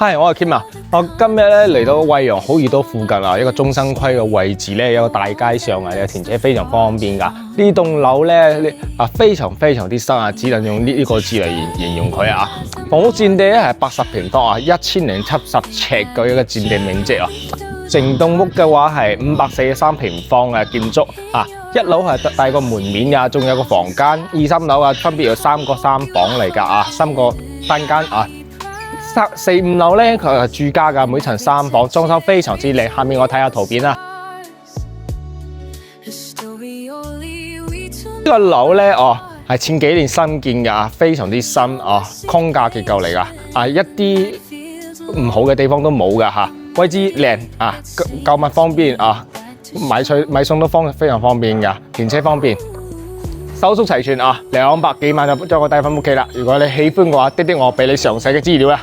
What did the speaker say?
係，我係 Kim 啊！我今日咧嚟到惠陽好易多附近啊，一個中生區嘅位置咧，有個大街上啊，停車非常方便㗎。呢棟樓咧非常之新啊，只能用呢個字嚟形容佢啊。房屋佔地咧係80平方啊，1070尺嘅一個佔地面積啊。成棟屋嘅話係543平方嘅建築啊，一樓係帶個門面㗎，仲有個房間，二三樓啊分別有3個3房嚟㗎啊，3個單間啊。4、5樓咧，佢係住家㗎，每層3房，裝修非常之靚。下面我睇下圖片啦。呢個樓咧，係前幾年新建㗎，非常之新框架結構嚟㗎，一啲唔好嘅地方都冇㗎嚇，位置靚啊，購物方便啊，買餸都非常方便㗎，停車方便。手續齊全啊，200幾萬就將個帶翻屋企啦。如果你喜歡嘅話，滴我俾你詳細嘅資料啦。